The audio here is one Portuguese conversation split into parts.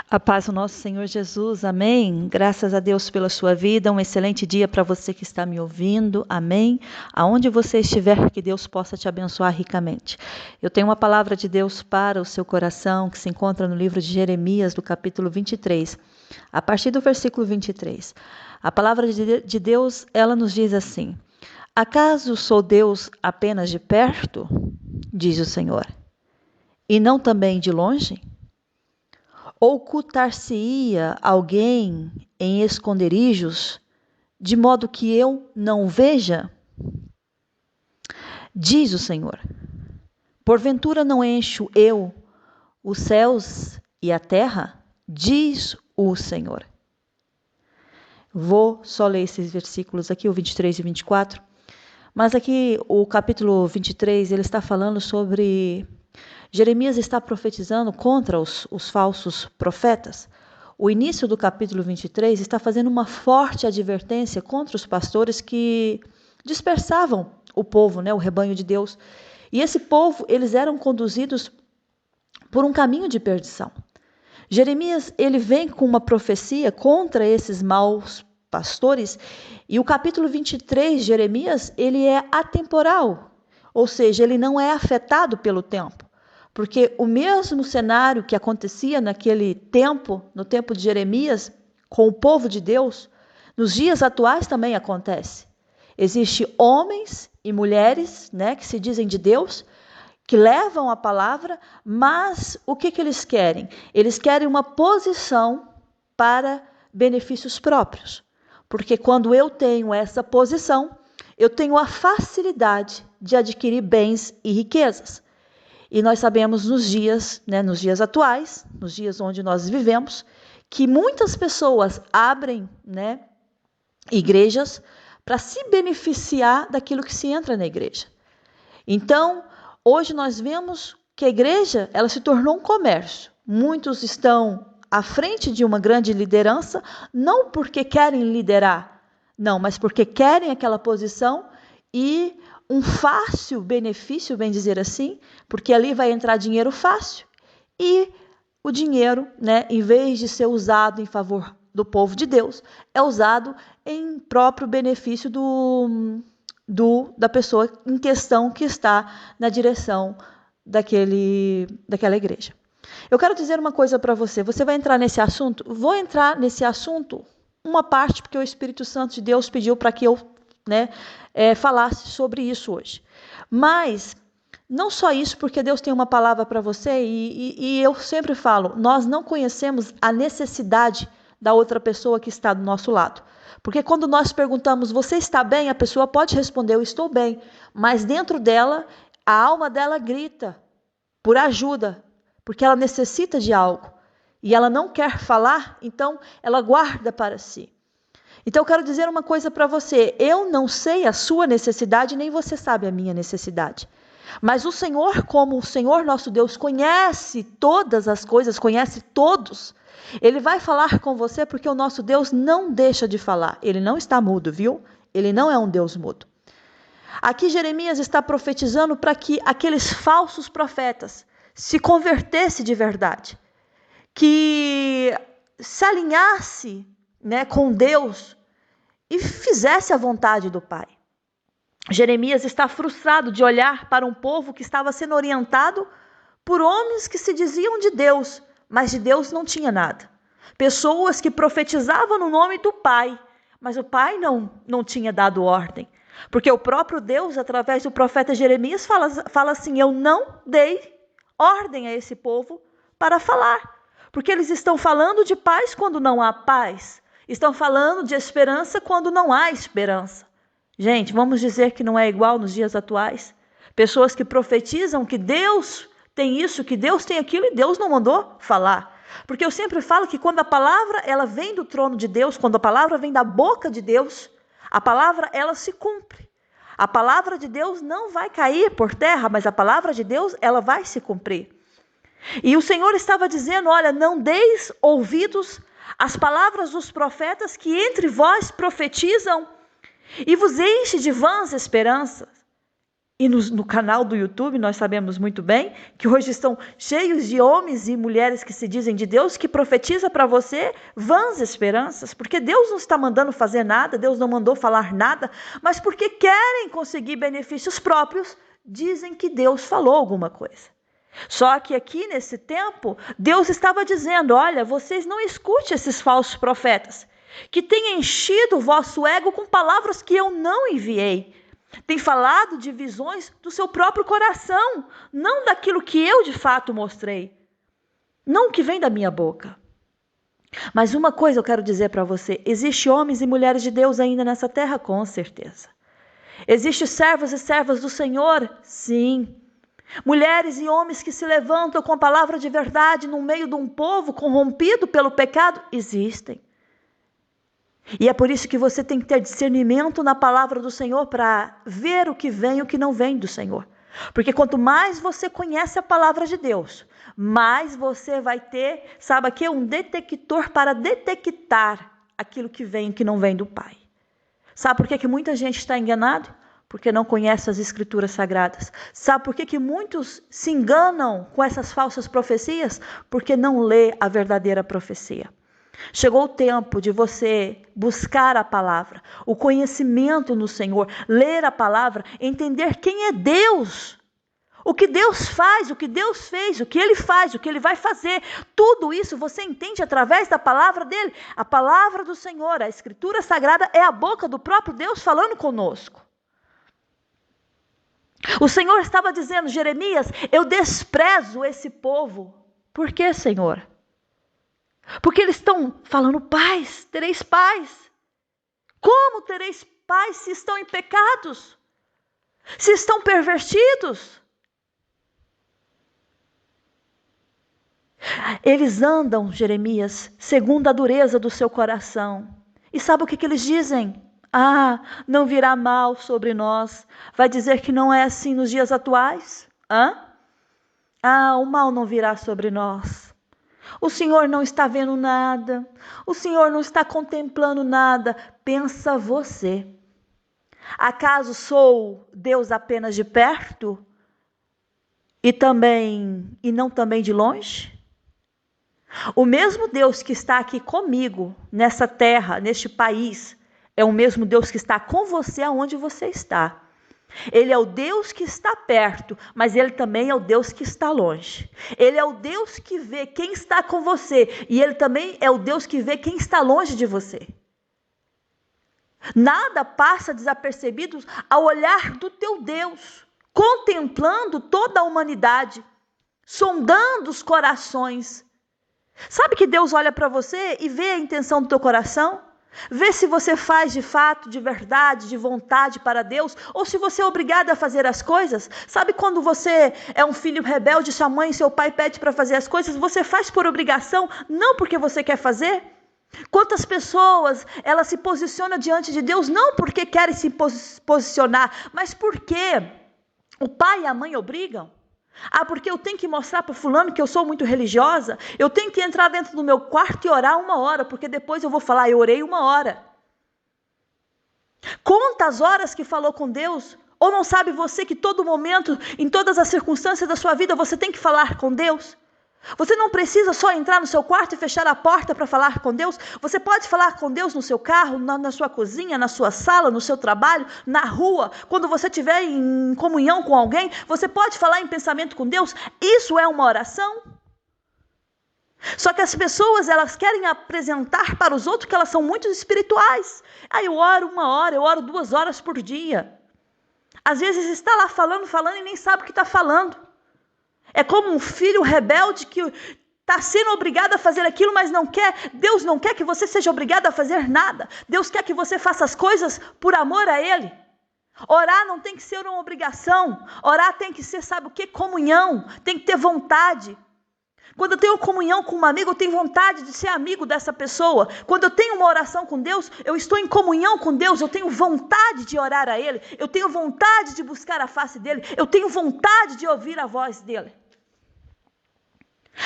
A paz do nosso Senhor Jesus, amém? Graças a Deus pela sua vida, um excelente dia para você que está me ouvindo, amém? Aonde você estiver, que Deus possa te abençoar ricamente. Eu tenho uma palavra de Deus para o seu coração, que se encontra no livro de Jeremias, do capítulo 23, a partir do versículo 23. A palavra de Deus, ela nos diz assim: acaso sou Deus apenas de perto, diz o Senhor, e não também de longe? Ocultar-se-ia alguém em esconderijos, de modo que eu não o veja? Diz o Senhor: porventura não encho eu os céus e a terra? Diz o Senhor. Vou só ler esses versículos aqui, o 23 e 24. Mas aqui o capítulo 23, ele está falando sobre... Jeremias está profetizando contra os falsos profetas. O início do capítulo 23 está fazendo uma forte advertência contra os pastores que dispersavam o povo, o rebanho de Deus. E esse povo, eles eram conduzidos por um caminho de perdição. Jeremias, ele vem com uma profecia contra esses maus pastores, e o capítulo 23 de Jeremias, ele é atemporal, ou seja, ele não é afetado pelo tempo. Porque o mesmo cenário que acontecia naquele tempo, no tempo de Jeremias, com o povo de Deus, nos dias atuais também acontece. Existem homens e mulheres, que se dizem de Deus, que levam a palavra, mas o que eles querem? Eles querem uma posição para benefícios próprios. Porque quando eu tenho essa posição, eu tenho a facilidade de adquirir bens e riquezas. E nós sabemos nos dias atuais, nos dias onde nós vivemos, que muitas pessoas abrem igrejas para se beneficiar daquilo que se entra na igreja. Então, hoje nós vemos que a igreja ela se tornou um comércio. Muitos estão à frente de uma grande liderança, não porque querem liderar, não, mas porque querem aquela posição e um fácil benefício, bem dizer assim, porque ali vai entrar dinheiro fácil e o dinheiro, em vez de ser usado em favor do povo de Deus, é usado em próprio benefício da pessoa em questão que está na direção daquela igreja. Eu quero dizer uma coisa para você. Você vai entrar nesse assunto? Vou entrar nesse assunto uma parte porque o Espírito Santo de Deus pediu para que eu falasse sobre isso hoje. Mas não só isso, porque Deus tem uma palavra para você e eu sempre falo, nós não conhecemos a necessidade da outra pessoa que está do nosso lado. Porque quando nós perguntamos, você está bem? A pessoa pode responder, eu estou bem. Mas dentro dela, a alma dela grita por ajuda, porque ela necessita de algo. E ela não quer falar, então ela guarda para si. Então eu quero dizer uma coisa para você, eu não sei a sua necessidade, nem você sabe a minha necessidade. Mas o Senhor, como o Senhor nosso Deus, conhece todas as coisas, conhece todos. Ele vai falar com você porque o nosso Deus não deixa de falar. Ele não está mudo, viu? Ele não é um Deus mudo. Aqui Jeremias está profetizando para que aqueles falsos profetas se convertessem de verdade. Que se alinhasse com Deus e fizesse a vontade do Pai. Jeremias está frustrado de olhar para um povo que estava sendo orientado por homens que se diziam de Deus, mas de Deus não tinha nada. Pessoas que profetizavam no nome do Pai, mas o Pai não tinha dado ordem. Porque o próprio Deus, através do profeta Jeremias, fala assim, eu não dei ordem a esse povo para falar. Porque eles estão falando de paz quando não há paz. Estão falando de esperança quando não há esperança. Gente, vamos dizer que não é igual nos dias atuais? Pessoas que profetizam que Deus tem isso, que Deus tem aquilo e Deus não mandou falar. Porque eu sempre falo que quando a palavra ela vem do trono de Deus, quando a palavra vem da boca de Deus, a palavra ela se cumpre. A palavra de Deus não vai cair por terra, mas a palavra de Deus ela vai se cumprir. E o Senhor estava dizendo, olha, não deis ouvidos às palavras dos profetas que entre vós profetizam e vos enche de vãs esperanças. E no canal do YouTube, nós sabemos muito bem que hoje estão cheios de homens e mulheres que se dizem de Deus, que profetiza para você vãs esperanças, porque Deus não está mandando fazer nada, Deus não mandou falar nada, mas porque querem conseguir benefícios próprios, dizem que Deus falou alguma coisa. Só que aqui nesse tempo, Deus estava dizendo, olha, vocês não escutem esses falsos profetas, que têm enchido o vosso ego com palavras que eu não enviei. Tem falado de visões do seu próprio coração, não daquilo que eu de fato mostrei, não o que vem da minha boca. Mas uma coisa eu quero dizer para você, existe homens e mulheres de Deus ainda nessa terra, com certeza. Existem servos e servas do Senhor, sim. Mulheres e homens que se levantam com palavra de verdade no meio de um povo corrompido pelo pecado, existem. E é por isso que você tem que ter discernimento na palavra do Senhor para ver o que vem e o que não vem do Senhor. Porque quanto mais você conhece a palavra de Deus, mais você vai ter, sabe aqui, um detector para detectar aquilo que vem e que não vem do Pai. Sabe por que muita gente está enganado? Porque não conhece as Escrituras Sagradas. Sabe por que muitos se enganam com essas falsas profecias? Porque não lê a verdadeira profecia. Chegou o tempo de você buscar a palavra, o conhecimento no Senhor, ler a palavra, entender quem é Deus, o que Deus faz, o que Deus fez, o que Ele faz, o que Ele vai fazer. Tudo isso você entende através da palavra dEle. A palavra do Senhor, a Escritura Sagrada é a boca do próprio Deus falando conosco. O Senhor estava dizendo, Jeremias, eu desprezo esse povo. Por quê, Senhor? Porque eles estão falando paz, tereis paz. Como tereis paz se estão em pecados? Se estão pervertidos? Eles andam, Jeremias, segundo a dureza do seu coração. E sabe o que eles dizem? Ah, não virá mal sobre nós. Vai dizer que não é assim nos dias atuais? Ah, o mal não virá sobre nós. O Senhor não está vendo nada. O Senhor não está contemplando nada. Pensa você. Acaso sou Deus apenas de perto? E não também de longe? O mesmo Deus que está aqui comigo, nessa terra, neste país, é o mesmo Deus que está com você aonde você está. Ele é o Deus que está perto, mas Ele também é o Deus que está longe. Ele é o Deus que vê quem está com você, e Ele também é o Deus que vê quem está longe de você. Nada passa desapercebido ao olhar do teu Deus, contemplando toda a humanidade, sondando os corações. Sabe que Deus olha para você e vê a intenção do teu coração? Vê se você faz de fato, de verdade, de vontade para Deus, ou se você é obrigado a fazer as coisas. Sabe quando você é um filho rebelde, sua mãe e seu pai pedem para fazer as coisas, você faz por obrigação, não porque você quer fazer? Quantas pessoas, elas se posicionam diante de Deus, não porque querem se posicionar, mas porque o pai e a mãe obrigam? Ah, porque eu tenho que mostrar para fulano que eu sou muito religiosa, eu tenho que entrar dentro do meu quarto e orar 1 hora, porque depois eu vou falar, eu orei 1 hora. Quantas horas que falou com Deus? Ou não sabe você que todo momento, em todas as circunstâncias da sua vida, você tem que falar com Deus? Você não precisa só entrar no seu quarto e fechar a porta para falar com Deus. Você pode falar com Deus no seu carro, na sua cozinha, na sua sala, no seu trabalho, na rua. Quando você estiver em comunhão com alguém, você pode falar em pensamento com Deus. Isso é uma oração. Só que as pessoas, elas querem apresentar para os outros que elas são muito espirituais. Eu oro 1 hora, eu oro 2 horas por dia. Às vezes está lá falando e nem sabe o que está falando. É como um filho rebelde que está sendo obrigado a fazer aquilo, mas não quer. Deus não quer que você seja obrigado a fazer nada. Deus quer que você faça as coisas por amor a Ele. Orar não tem que ser uma obrigação. Orar tem que ser, sabe o quê? Comunhão. Tem que ter vontade. Quando eu tenho comunhão com um amigo, eu tenho vontade de ser amigo dessa pessoa. Quando eu tenho uma oração com Deus, eu estou em comunhão com Deus, eu tenho vontade de orar a Ele, eu tenho vontade de buscar a face dEle, eu tenho vontade de ouvir a voz dEle.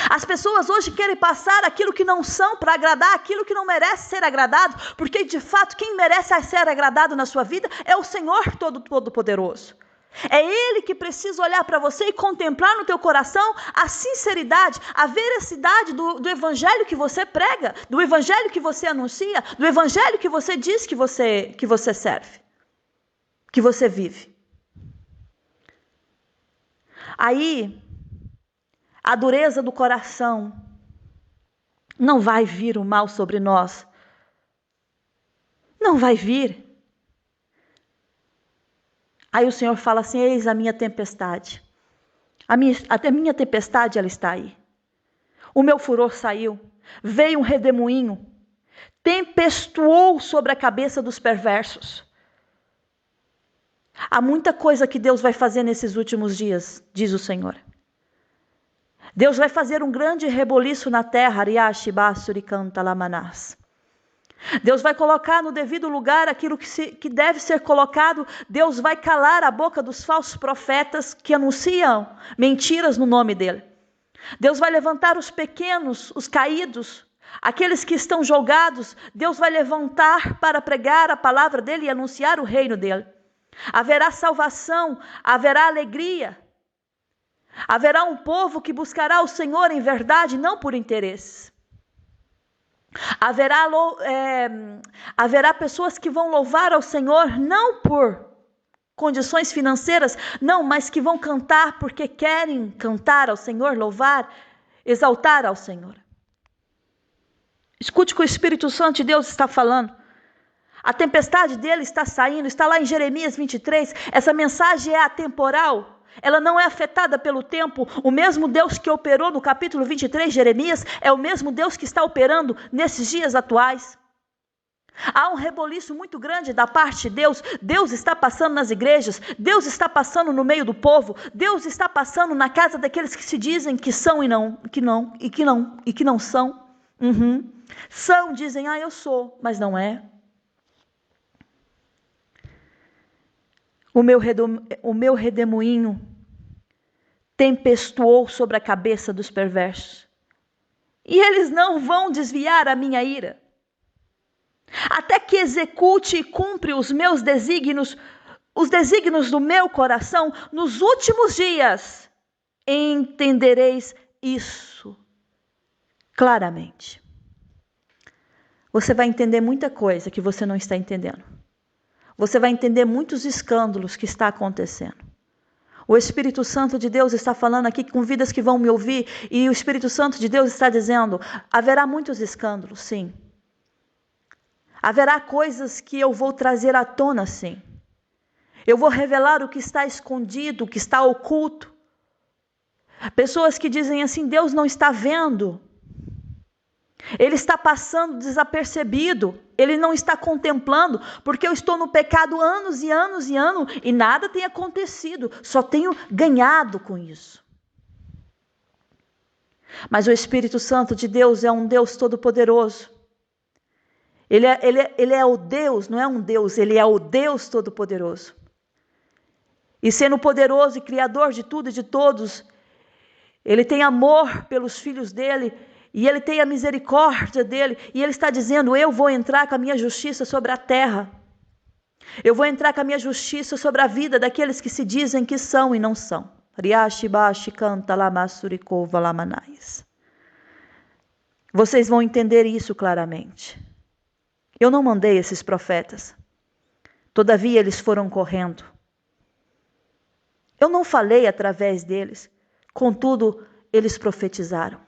As pessoas hoje querem passar aquilo que não são para agradar aquilo que não merece ser agradado, porque de fato quem merece ser agradado na sua vida é o Senhor Todo-Poderoso. É Ele que precisa olhar para você e contemplar no teu coração a sinceridade, a veracidade do evangelho que você prega, do evangelho que você anuncia, do evangelho que você diz que você serve, que você vive. Aí, a dureza do coração, não vai vir o mal sobre nós. Não vai vir. Aí o Senhor fala assim: eis a minha tempestade. Até a minha tempestade, ela está aí. O meu furor saiu. Veio um redemoinho. Tempestuou sobre a cabeça dos perversos. Há muita coisa que Deus vai fazer nesses últimos dias, diz o Senhor. Deus vai fazer um grande reboliço na terra. Deus vai colocar no devido lugar aquilo que deve ser colocado. Deus vai calar a boca dos falsos profetas que anunciam mentiras no nome dele. Deus vai levantar os pequenos, os caídos, aqueles que estão julgados. Deus vai levantar para pregar a palavra dele e anunciar o reino dele. Haverá salvação, haverá alegria. Haverá um povo que buscará o Senhor em verdade, não por interesses. Haverá pessoas que vão louvar ao Senhor não por condições financeiras, não, mas que vão cantar porque querem cantar ao Senhor, louvar, exaltar ao Senhor. Escute o que o Espírito Santo de Deus está falando. A tempestade dele está saindo, está lá em Jeremias 23. Essa mensagem é atemporal. Ela não é afetada pelo tempo. O mesmo Deus que operou no capítulo 23 de Jeremias é o mesmo Deus que está operando nesses dias atuais. Há um reboliço muito grande da parte de Deus. Deus está passando nas igrejas. Deus está passando no meio do povo. Deus está passando na casa daqueles que se dizem que são que não são. São, dizem, eu sou, mas não é. O meu redemoinho tempestuou sobre a cabeça dos perversos. E eles não vão desviar a minha ira. Até que execute e cumpre os meus desígnios, os desígnios do meu coração, nos últimos dias, entendereis isso claramente. Você vai entender muita coisa que você não está entendendo. Você vai entender muitos escândalos que está acontecendo. O Espírito Santo de Deus está falando aqui com vidas que vão me ouvir, e o Espírito Santo de Deus está dizendo: haverá muitos escândalos, sim. Haverá coisas que eu vou trazer à tona, sim. Eu vou revelar o que está escondido, o que está oculto. Pessoas que dizem assim: Deus não está vendo. Ele está passando desapercebido. Ele não está contemplando, porque eu estou no pecado anos e anos e anos e nada tem acontecido. Só tenho ganhado com isso. Mas o Espírito Santo de Deus é um Deus todo-poderoso. Ele é o Deus, não é um Deus, ele é o Deus todo-poderoso. E sendo poderoso e criador de tudo e de todos, ele tem amor pelos filhos dele, e ele tem a misericórdia dele, e ele está dizendo: eu vou entrar com a minha justiça sobre a terra. Eu vou entrar com a minha justiça sobre a vida daqueles que se dizem que são e não são. Vocês vão entender isso claramente. Eu não mandei esses profetas. Todavia eles foram correndo. Eu não falei através deles. Contudo, eles profetizaram.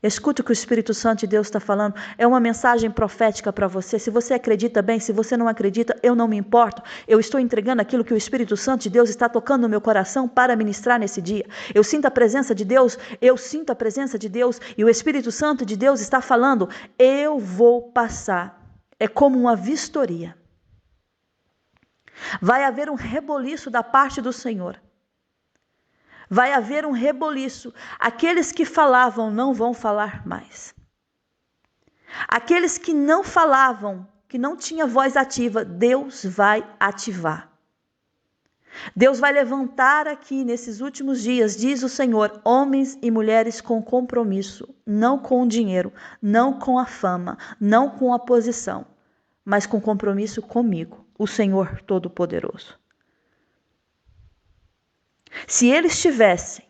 Escute o que o Espírito Santo de Deus está falando. É uma mensagem profética para você. Se você acredita bem, se você não acredita, eu não me importo. Eu estou entregando aquilo que o Espírito Santo de Deus está tocando no meu coração para ministrar nesse dia. Eu sinto a presença de Deus, e o Espírito Santo de Deus está falando: eu vou passar. É como uma vistoria. Vai haver um reboliço da parte do Senhor. Vai haver um reboliço. Aqueles que falavam não vão falar mais. Aqueles que não falavam, que não tinham voz ativa, Deus vai ativar. Deus vai levantar aqui nesses últimos dias, diz o Senhor, homens e mulheres com compromisso, não com o dinheiro, não com a fama, não com a posição, mas com compromisso comigo, o Senhor Todo-Poderoso. Se eles tivessem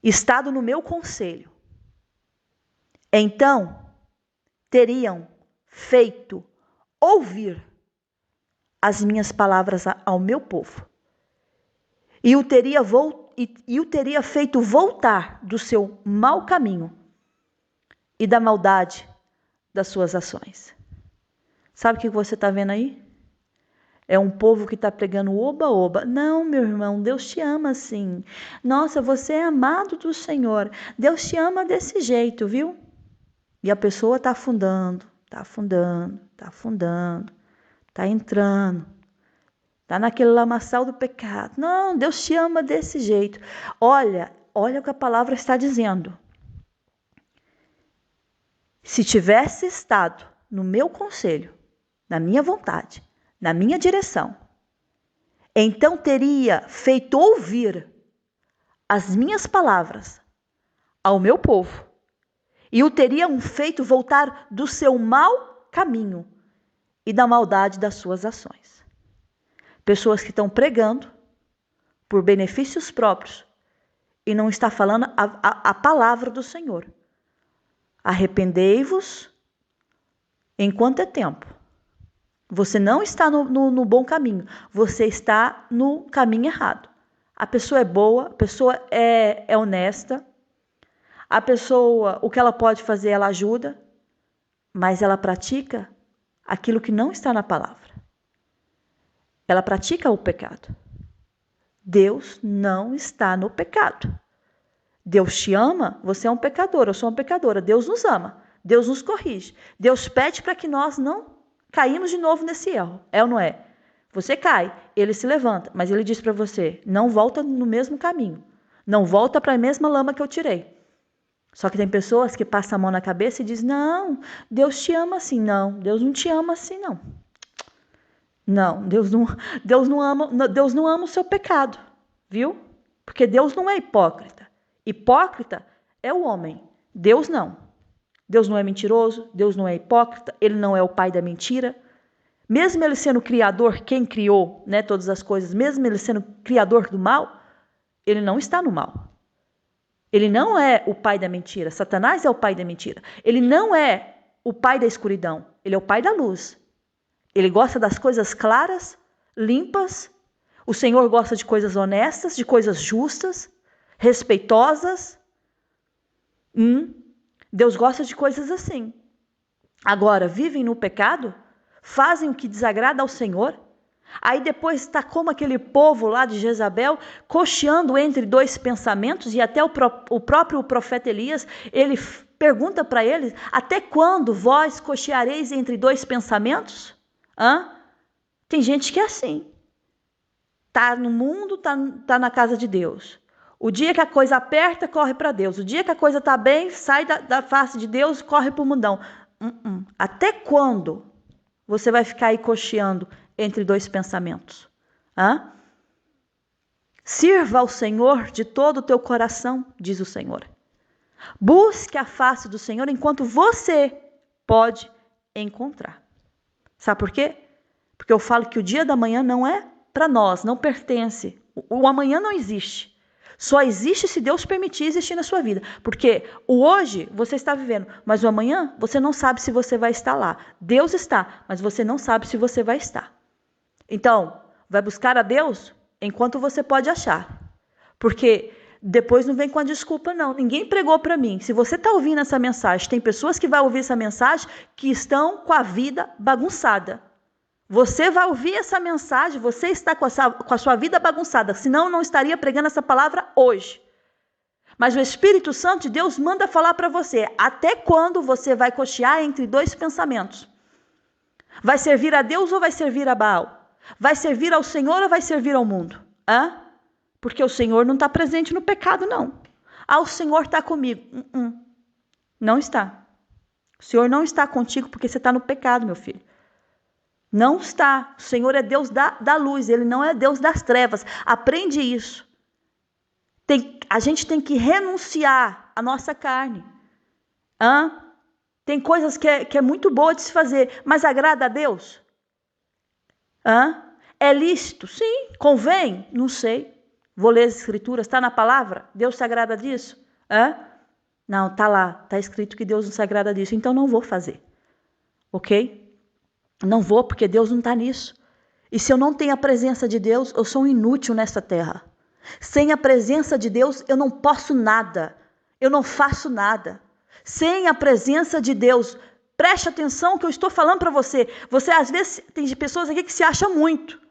estado no meu conselho, então teriam feito ouvir as minhas palavras ao meu povo e o teria feito voltar do seu mau caminho e da maldade das suas ações. Sabe o que você está vendo aí? É um povo que está pregando oba-oba. Não, meu irmão, Deus te ama assim. Nossa, você é amado do Senhor. Deus te ama desse jeito, viu? E a pessoa está afundando, está afundando, está afundando, está entrando, está naquele lamaçal do pecado. Não, Deus te ama desse jeito. Olha o que a palavra está dizendo. Se tivesse estado no meu conselho, na minha vontade, na minha direção, então teria feito ouvir as minhas palavras ao meu povo e o teriam feito voltar do seu mau caminho e da maldade das suas ações. Pessoas que estão pregando por benefícios próprios e não está falando a palavra do Senhor. Arrependei-vos enquanto é tempo. Você não está no bom caminho, você está no caminho errado. A pessoa é boa, a pessoa é honesta, a pessoa, o que ela pode fazer, ela ajuda, mas ela pratica aquilo que não está na palavra. Ela pratica o pecado. Deus não está no pecado. Deus te ama, você é um pecador, eu sou uma pecadora. Deus nos ama, Deus nos corrige. Deus pede para que nós não caímos de novo nesse erro. É ou não é? Você cai, ele se levanta, mas ele diz para você, não volta no mesmo caminho. Não volta para a mesma lama que eu tirei. Só que tem pessoas que passam a mão na cabeça e dizem, não, Deus te ama assim. Não, Deus não te ama assim, não. Não, Deus não ama o seu pecado, viu? Porque Deus não é hipócrita. Hipócrita é o homem, Deus não. Deus não é mentiroso, Deus não é hipócrita, Ele não é o pai da mentira. Mesmo Ele sendo o criador, quem criou, né, todas as coisas, mesmo Ele sendo o criador do mal, Ele não está no mal. Ele não é o pai da mentira, Satanás é o pai da mentira. Ele não é o pai da escuridão, Ele é o pai da luz. Ele gosta das coisas claras, limpas. O Senhor gosta de coisas honestas, de coisas justas, respeitosas. Deus gosta de coisas assim. Agora, vivem no pecado, fazem o que desagrada ao Senhor. Aí depois está como aquele povo lá de Jezabel, cocheando entre dois pensamentos, e até o próprio profeta Elias, ele pergunta para eles, até quando vós cocheareis entre dois pensamentos? Tem gente que é assim. Tá no mundo, tá na casa de Deus. O dia que a coisa aperta, corre para Deus. O dia que a coisa tá bem, sai da face de Deus, corre para o mundão. Até quando você vai ficar aí cocheando entre dois pensamentos? Sirva ao Senhor de todo o teu coração, diz o Senhor. Busque a face do Senhor enquanto você pode encontrar. Sabe por quê? Porque eu falo que o dia da manhã não é para nós, não pertence. O amanhã não existe. Só existe se Deus permitir existir na sua vida. Porque o hoje você está vivendo, mas o amanhã você não sabe se você vai estar lá. Deus está, mas você não sabe se você vai estar. Então, vai buscar a Deus enquanto você pode achar. Porque depois não vem com a desculpa, não. Ninguém pregou para mim. Se você está ouvindo essa mensagem, tem pessoas que vão ouvir essa mensagem que estão com a vida bagunçada. Você vai ouvir essa mensagem, você está com a sua vida bagunçada, senão eu não estaria pregando essa palavra hoje. Mas o Espírito Santo de Deus manda falar para você, até quando você vai cochear entre dois pensamentos? Vai servir a Deus ou vai servir a Baal? Vai servir ao Senhor ou vai servir ao mundo? Porque o Senhor não está presente no pecado, não. O Senhor está comigo. Não está. O Senhor não está contigo porque você está no pecado, meu filho. Não está. O Senhor é Deus da luz, Ele não é Deus das trevas. Aprende isso. A gente tem que renunciar à nossa carne. Tem coisas que é muito boa de se fazer, mas agrada a Deus? É lícito? Sim. Convém? Não sei. Vou ler as escrituras, está na palavra? Deus se agrada disso? Não, está lá, está escrito que Deus não se agrada disso, então não vou fazer. Ok? Não vou, porque Deus não está nisso. E se eu não tenho a presença de Deus, eu sou um inútil nessa terra. Sem a presença de Deus, eu não posso nada. Eu não faço nada. Sem a presença de Deus, preste atenção que eu estou falando para você. Você, às vezes, tem pessoas aqui que se acham muito.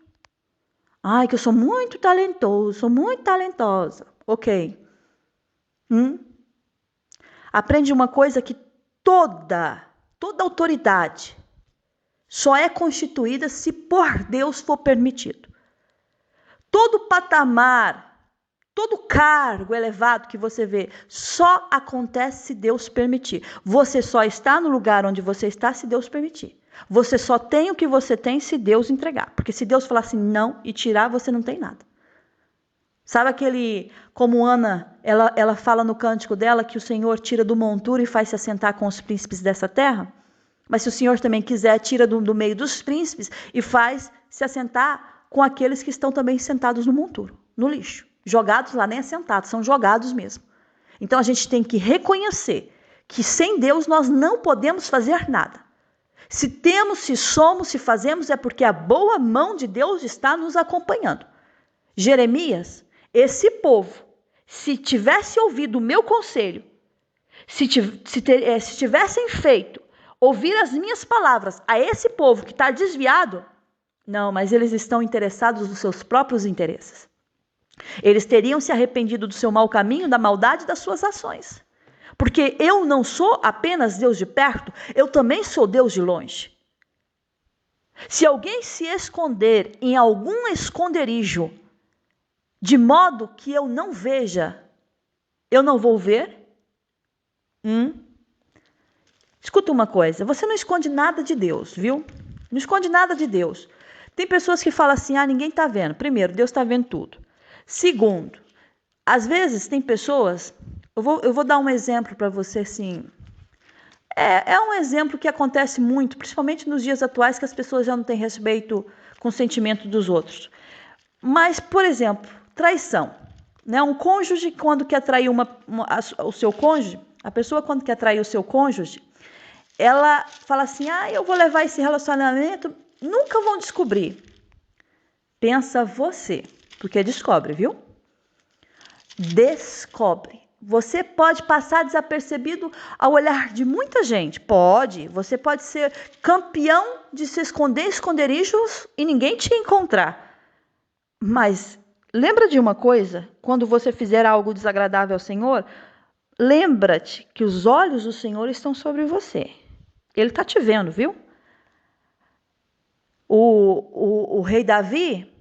Ai, que eu sou muito talentoso, sou muito talentosa. Ok. Aprende uma coisa que toda autoridade só é constituída se por Deus for permitido. Todo patamar, todo cargo elevado que você vê, só acontece se Deus permitir. Você só está no lugar onde você está se Deus permitir. Você só tem o que você tem se Deus entregar. Porque se Deus falar assim não e tirar, você não tem nada. Sabe aquele, como Ana, ela fala no cântico dela que o Senhor tira do monturo e faz se assentar com os príncipes dessa terra? Mas se o Senhor também quiser, tira do meio dos príncipes e faz se assentar com aqueles que estão também sentados no monturo, no lixo. Jogados lá, nem assentados, são jogados mesmo. Então a gente tem que reconhecer que sem Deus nós não podemos fazer nada. Se temos, se somos, se fazemos, é porque a boa mão de Deus está nos acompanhando. Jeremias, esse povo, se tivesse ouvido o meu conselho, se tivessem feito ouvir as minhas palavras a esse povo que está desviado, não, mas eles estão interessados nos seus próprios interesses. Eles teriam se arrependido do seu mau caminho, da maldade das suas ações. Porque eu não sou apenas Deus de perto, eu também sou Deus de longe. Se alguém se esconder em algum esconderijo, de modo que eu não veja, eu não vou ver? Escuta uma coisa, você não esconde nada de Deus, viu? Não esconde nada de Deus. Tem pessoas que falam assim, ninguém está vendo. Primeiro, Deus está vendo tudo. Segundo, às vezes tem pessoas, eu vou dar um exemplo para você assim, é um exemplo que acontece muito, principalmente nos dias atuais que as pessoas já não têm respeito com o sentimento dos outros. Mas, por exemplo, traição. Né? Um cônjuge, quando quer trair o seu cônjuge, a pessoa quando quer trair o seu cônjuge, ela fala assim, eu vou levar esse relacionamento, nunca vão descobrir. Pensa você, porque descobre, viu? Descobre. Você pode passar desapercebido ao olhar de muita gente. Pode. Você pode ser campeão de se esconder em esconderijos e ninguém te encontrar. Mas lembra de uma coisa? Quando você fizer algo desagradável ao Senhor, lembra-te que os olhos do Senhor estão sobre você. Ele está te vendo, viu? O rei Davi,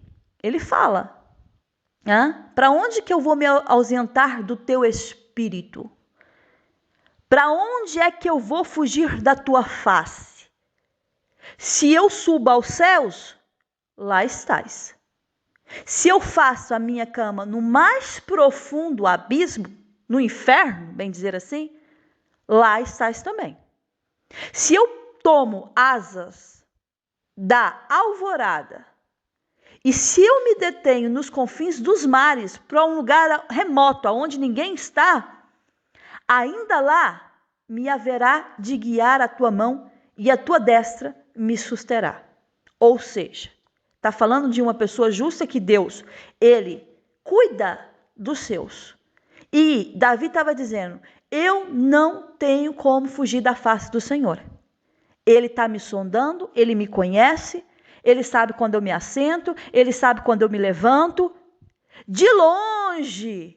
ele fala, para onde que eu vou me ausentar do teu espírito? Para onde é que eu vou fugir da tua face? Se eu subo aos céus, lá estás. Se eu faço a minha cama no mais profundo abismo, no inferno, bem dizer assim, lá estás também. Se eu tomo asas da alvorada e se eu me detenho nos confins dos mares para um lugar remoto, aonde ninguém está, ainda lá me haverá de guiar a tua mão e a tua destra me susterá. Ou seja, está falando de uma pessoa justa que Deus, ele cuida dos seus. E Davi estava dizendo, eu não tenho como fugir da face do Senhor. Ele está me sondando, ele me conhece, ele sabe quando eu me assento, ele sabe quando eu me levanto. De longe,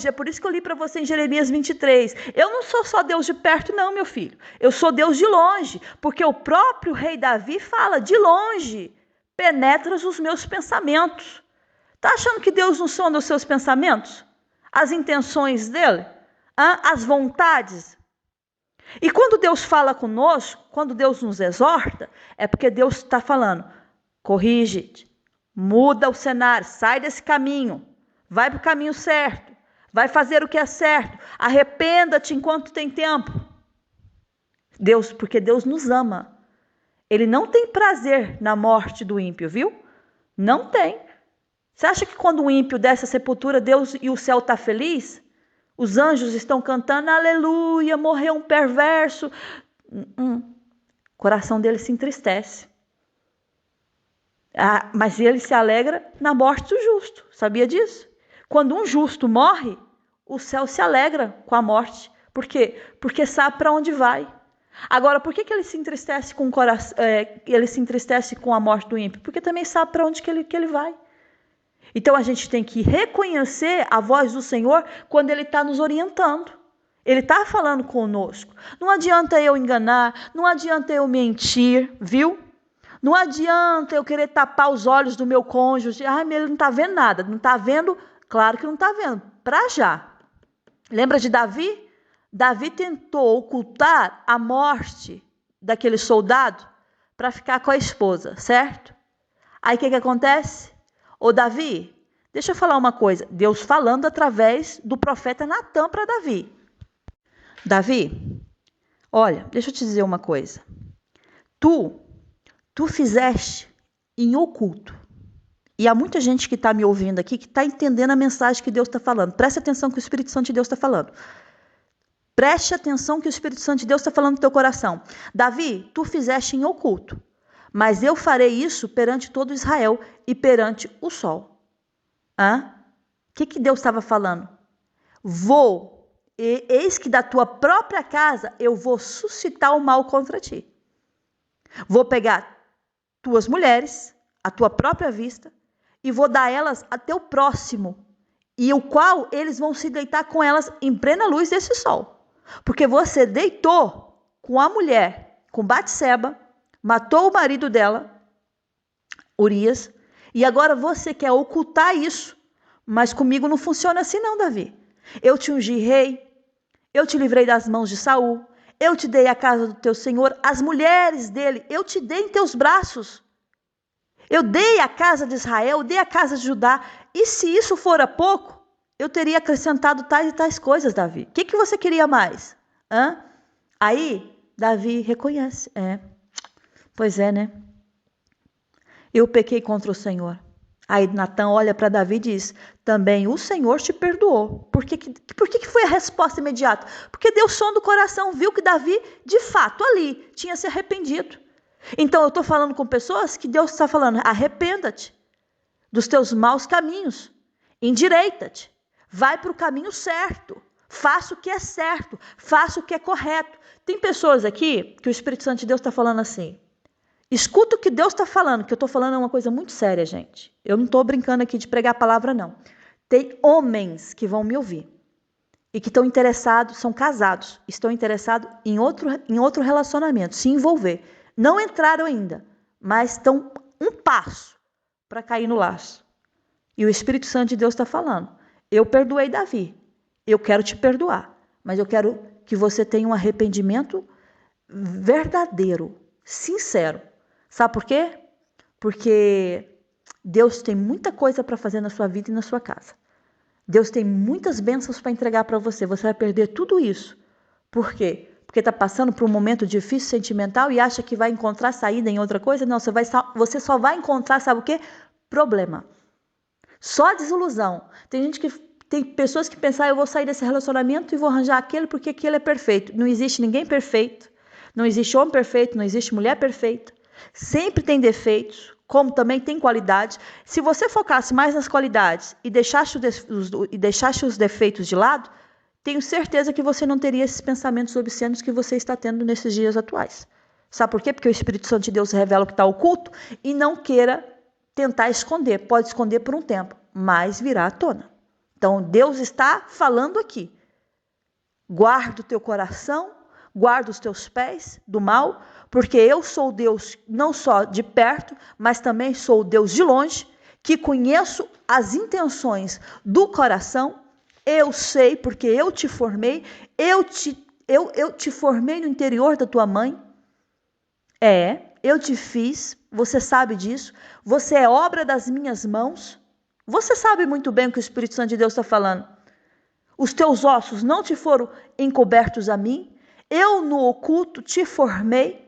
é por isso que eu li para você em Jeremias 23. Eu não sou só Deus de perto não, meu filho. Eu sou Deus de longe, porque o próprio rei Davi fala, de longe, penetras os meus pensamentos. Está achando que Deus não sonda os seus pensamentos? As intenções dele? As vontades? E quando Deus fala conosco, quando Deus nos exorta, é porque Deus está falando, corrige, muda o cenário, sai desse caminho, vai para o caminho certo, vai fazer o que é certo, arrependa-te enquanto tem tempo. Porque Deus nos ama. Ele não tem prazer na morte do ímpio, viu? Não tem. Você acha que quando o ímpio desce à sepultura, Deus e o céu está feliz? Os anjos estão cantando, aleluia, morreu um perverso. O coração dele se entristece. Mas ele se alegra na morte do justo. Sabia disso? Quando um justo morre, o céu se alegra com a morte. Por quê? Porque sabe para onde vai. Agora, por que ele se entristece com o coração? Ele se entristece com a morte do ímpio? Porque também sabe para onde que ele vai. Então a gente tem que reconhecer a voz do Senhor quando Ele está nos orientando. Ele está falando conosco. Não adianta eu enganar, não adianta eu mentir, viu? Não adianta eu querer tapar os olhos do meu cônjuge. Mas ele não está vendo nada. Não está vendo? Claro que não está vendo. Para já. Lembra de Davi? Davi tentou ocultar a morte daquele soldado para ficar com a esposa, certo? Aí o que acontece? Ô Davi, deixa eu falar uma coisa. Deus falando através do profeta Natã para Davi. Davi, olha, deixa eu te dizer uma coisa. Tu fizeste em oculto. E há muita gente que está me ouvindo aqui que está entendendo a mensagem que Deus está falando. Preste atenção que o Espírito Santo de Deus está falando. Preste atenção que o Espírito Santo de Deus está falando no teu coração. Davi, tu fizeste em oculto. Mas eu farei isso perante todo Israel e perante o sol. O que Deus estava falando? Eis que da tua própria casa eu vou suscitar o mal contra ti. Vou pegar tuas mulheres, a tua própria vista, e vou dar elas a teu próximo, e o qual eles vão se deitar com elas em plena luz desse sol. Porque você deitou com a mulher, com Batseba, matou o marido dela, Urias, e agora você quer ocultar isso. Mas comigo não funciona assim não, Davi. Eu te ungi rei, eu te livrei das mãos de Saul, eu te dei a casa do teu senhor, as mulheres dele, eu te dei em teus braços. Eu dei a casa de Israel, eu dei a casa de Judá. E se isso fora pouco, eu teria acrescentado tais e tais coisas, Davi. O que você queria mais? Aí, Davi reconhece. Pois é, né? Eu pequei contra o Senhor. Aí Natã olha para Davi e diz, também o Senhor te perdoou. Por que foi a resposta imediata? Porque deu som do coração, viu que Davi, de fato, ali, tinha se arrependido. Então eu estou falando com pessoas que Deus está falando, arrependa-te dos teus maus caminhos, endireita-te, vai para o caminho certo, faça o que é certo, faça o que é correto. Tem pessoas aqui que o Espírito Santo de Deus está falando assim, escuta o que Deus está falando, que eu estou falando é uma coisa muito séria, gente. Eu não estou brincando aqui de pregar a palavra, não. Tem homens que vão me ouvir e que estão interessados, são casados, estão interessados em outro relacionamento, se envolver. Não entraram ainda, mas estão um passo para cair no laço. E o Espírito Santo de Deus está falando, eu perdoei Davi, eu quero te perdoar, mas eu quero que você tenha um arrependimento verdadeiro, sincero. Sabe por quê? Porque Deus tem muita coisa para fazer na sua vida e na sua casa. Deus tem muitas bênçãos para entregar para você. Você vai perder tudo isso. Por quê? Porque está passando por um momento difícil sentimental e acha que vai encontrar saída em outra coisa? Não, você só vai encontrar, sabe o quê? Problema. Só desilusão. Tem pessoas que pensam, eu vou sair desse relacionamento e vou arranjar aquele porque aquele é perfeito. Não existe ninguém perfeito. Não existe homem perfeito, não existe mulher perfeita. Sempre tem defeitos, como também tem qualidades. Se você focasse mais nas qualidades e deixasse os defeitos de lado, tenho certeza que você não teria esses pensamentos obscenos que você está tendo nesses dias atuais. Sabe por quê? Porque o Espírito Santo de Deus revela o que está oculto e não queira tentar esconder. Pode esconder por um tempo, mas virá à tona. Então, Deus está falando aqui. Guarda o teu coração, guarda os teus pés do mal, porque eu sou Deus não só de perto, mas também sou Deus de longe, que conheço as intenções do coração. Eu sei porque eu te formei, eu te formei no interior da tua mãe. Eu te fiz, você sabe disso, você é obra das minhas mãos. Você sabe muito bem o que o Espírito Santo de Deus está falando. Os teus ossos não te foram encobertos a mim, eu no oculto te formei.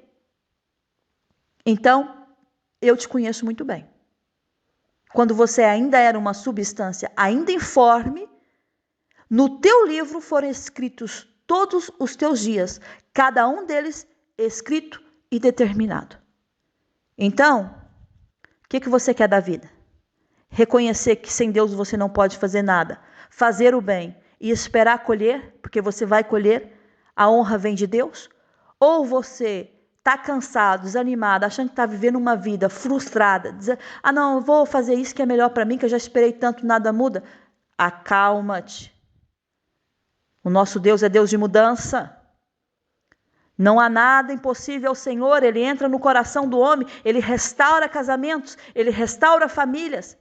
Então, eu te conheço muito bem. quando você ainda era uma substância ainda informe, no teu livro foram escritos todos os teus dias, cada um deles escrito e determinado. Então, o que você quer da vida? Reconhecer que sem Deus você não pode fazer nada, fazer o bem e esperar colher, porque você vai colher, a honra vem de Deus? Ou você está cansado, desanimado, achando que está vivendo uma vida frustrada, dizendo, não, eu vou fazer isso que é melhor para mim, que eu já esperei tanto, nada muda? Acalma-te. O nosso Deus é Deus de mudança. Não há nada impossível ao Senhor, Ele entra no coração do homem, Ele restaura casamentos, Ele restaura famílias,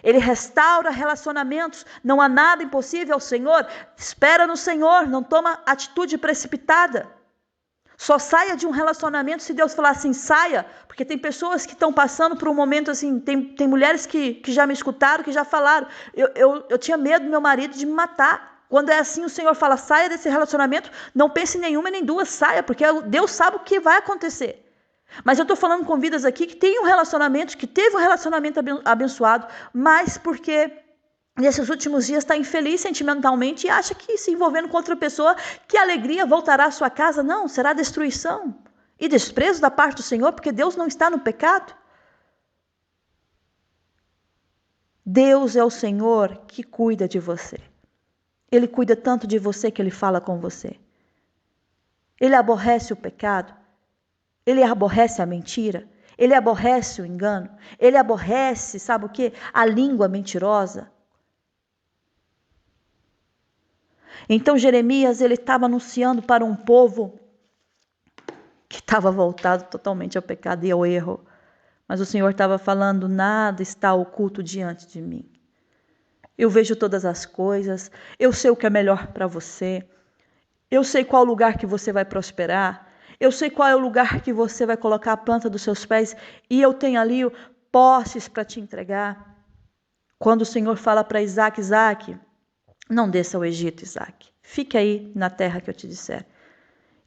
Ele restaura relacionamentos. Não há nada impossível ao Senhor. Espera no Senhor, não toma atitude precipitada. Só saia de um relacionamento se Deus falar assim, saia, porque tem pessoas que estão passando por um momento assim, tem mulheres que já me escutaram, que já falaram, eu tinha medo do meu marido de me matar. Quando é assim, o Senhor fala, saia desse relacionamento, não pense em nenhuma nem duas, saia, porque Deus sabe o que vai acontecer. Mas eu estou falando com vidas aqui que tem um relacionamento, que teve um relacionamento abençoado, mas porque nesses últimos dias está infeliz sentimentalmente e acha que se envolvendo com outra pessoa, que a alegria voltará à sua casa. Não, será destruição e desprezo da parte do Senhor, porque Deus não está no pecado. Deus é o Senhor que cuida de você. Ele cuida tanto de você que Ele fala com você. Ele aborrece o pecado. Ele aborrece a mentira. Ele aborrece o engano. Ele aborrece, sabe o quê? A língua mentirosa. Então Jeremias, ele estava anunciando para um povo que estava voltado totalmente ao pecado e ao erro. Mas o Senhor estava falando, nada está oculto diante de mim. Eu vejo todas as coisas, eu sei o que é melhor para você, eu sei qual lugar que você vai prosperar, eu sei qual é o lugar que você vai colocar a planta dos seus pés e eu tenho ali posses para te entregar. Quando o Senhor fala para Isaac, Isaac, não desça ao Egito, Isaac, fique aí na terra que eu te disser.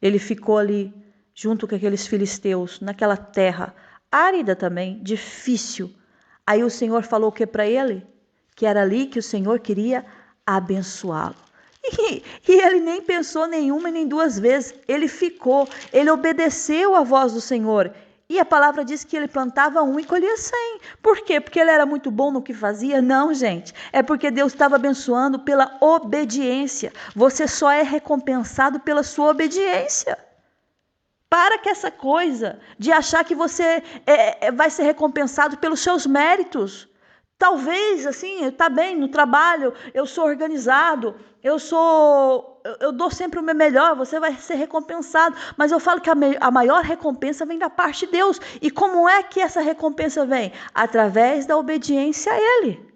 Ele ficou ali junto com aqueles filisteus, naquela terra árida também, difícil. Aí o Senhor falou o que para ele? Que era ali que o Senhor queria abençoá-lo. E ele nem pensou nenhuma nem duas vezes. Ele ficou, ele obedeceu à voz do Senhor. E a palavra diz que ele plantava 1 e colhia 100. Por quê? Porque ele era muito bom no que fazia? Não, gente. É porque Deus estava abençoando pela obediência. Você só é recompensado pela sua obediência. Para com essa coisa de achar que você vai ser recompensado pelos seus méritos. Talvez, assim, está bem no trabalho, eu sou organizado, eu dou sempre o meu melhor, você vai ser recompensado. Mas eu falo que a maior recompensa vem da parte de Deus. E como é que essa recompensa vem? Através da obediência a Ele.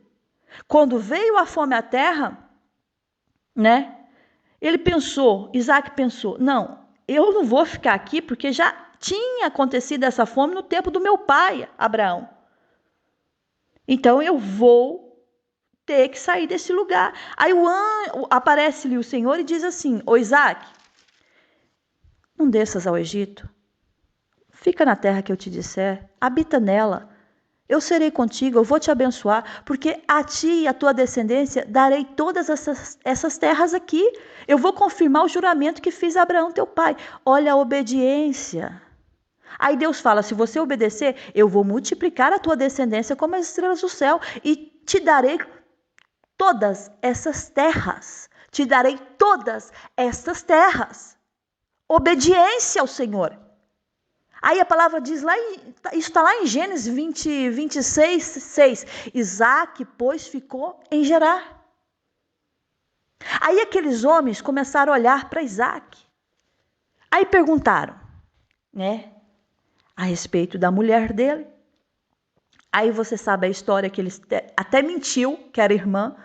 Quando veio a fome à terra, né? Isaac pensou, não, eu não vou ficar aqui porque já tinha acontecido essa fome no tempo do meu pai, Abraão. Então eu vou ter que sair desse lugar. Aí aparece-lhe o Senhor e diz assim, ô Isaac, não desças ao Egito, fica na terra que eu te disser, habita nela, eu serei contigo, eu vou te abençoar, porque a ti e a tua descendência darei todas essas terras aqui. Eu vou confirmar o juramento que fiz a Abraão teu pai. Olha a obediência. Aí Deus fala, se você obedecer, eu vou multiplicar a tua descendência como as estrelas do céu e te darei todas essas terras. Te darei todas essas terras. Obediência ao Senhor. Aí a palavra diz lá, isso está lá em Gênesis 26, 6. Isaac, pois, ficou em Gerar. Aí aqueles homens começaram a olhar para Isaac. Aí perguntaram, né? A respeito da mulher dele. Aí você sabe a história que ele até mentiu que era irmã.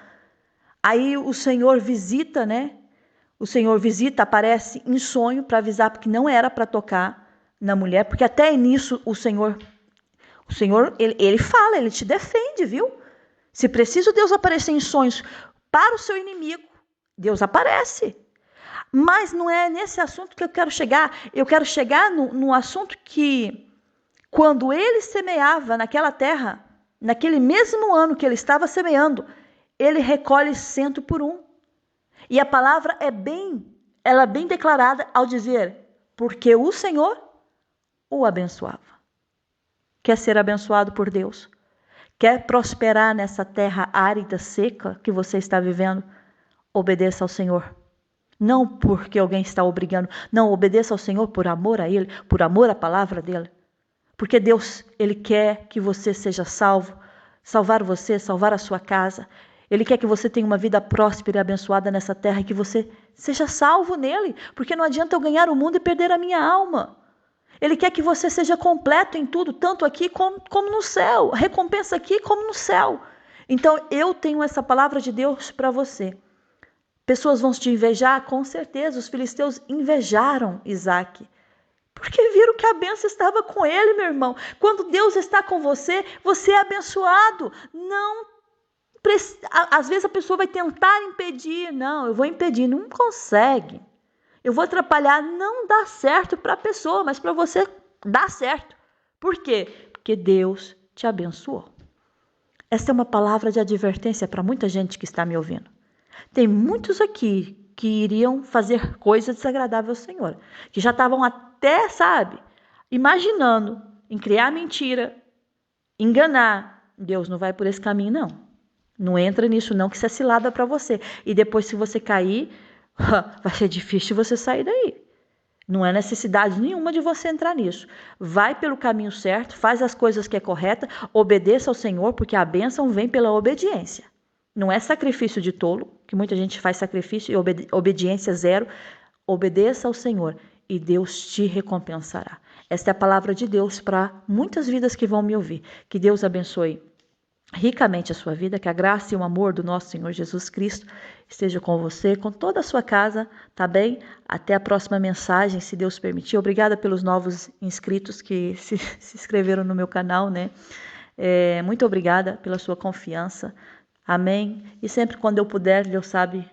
Aí o Senhor visita, né? O Senhor visita, aparece em sonho para avisar porque não era para tocar na mulher, porque até nisso o Senhor ele fala, ele te defende, viu? Se preciso Deus aparecer em sonhos para o seu inimigo, Deus aparece. Mas não é nesse assunto que eu quero chegar. Eu quero chegar no assunto que, quando ele semeava naquela terra, naquele mesmo ano que ele estava semeando, ele recolhe 100 por 1. E a palavra ela é bem declarada ao dizer, porque o Senhor o abençoava. Quer ser abençoado por Deus? Quer prosperar nessa terra árida, seca que você está vivendo? Obedeça ao Senhor. Não porque alguém está obrigando. Não, obedeça ao Senhor por amor a Ele, por amor à palavra dEle. Porque Deus, Ele quer que você seja salvo, salvar você, salvar a sua casa. Ele quer que você tenha uma vida próspera e abençoada nessa terra e que você seja salvo nele. Porque não adianta eu ganhar o mundo e perder a minha alma. Ele quer que você seja completo em tudo, tanto aqui como no céu. Recompensa aqui como no céu. Então, eu tenho essa palavra de Deus para você. Pessoas vão te invejar? Com certeza, os filisteus invejaram Isaac. Porque viram que a bênção estava com ele, meu irmão. Quando Deus está com você, você é abençoado. Às vezes a pessoa vai tentar impedir. Não, eu vou impedir. Não consegue. Eu vou atrapalhar. Não dá certo para a pessoa, mas para você dá certo. Por quê? Porque Deus te abençoou. Essa é uma palavra de advertência para muita gente que está me ouvindo. Tem muitos aqui que iriam fazer coisas desagradáveis ao Senhor, que já estavam até, imaginando em criar mentira, enganar. Deus não vai por esse caminho, não. Não entra nisso, não, que isso é cilada para você. E depois, se você cair, vai ser difícil você sair daí. Não é necessidade nenhuma de você entrar nisso. Vai pelo caminho certo, faz as coisas que é correta, obedeça ao Senhor, porque a bênção vem pela obediência. Não é sacrifício de tolo, que muita gente faz sacrifício e obediência zero. Obedeça ao Senhor e Deus te recompensará. Esta é a palavra de Deus para muitas vidas que vão me ouvir. Que Deus abençoe ricamente a sua vida, que a graça e o amor do nosso Senhor Jesus Cristo esteja com você, com toda a sua casa, tá bem? Até a próxima mensagem, se Deus permitir. Obrigada pelos novos inscritos que se inscreveram no meu canal, né? Muito obrigada pela sua confiança. Amém? E sempre quando eu puder, Deus sabe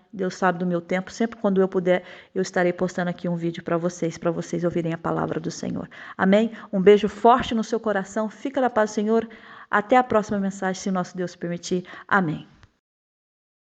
do meu tempo, sempre quando eu puder, eu estarei postando aqui um vídeo para vocês ouvirem a palavra do Senhor. Amém? Um beijo forte no seu coração, fica na paz do Senhor. Até a próxima mensagem, se nosso Deus permitir. Amém.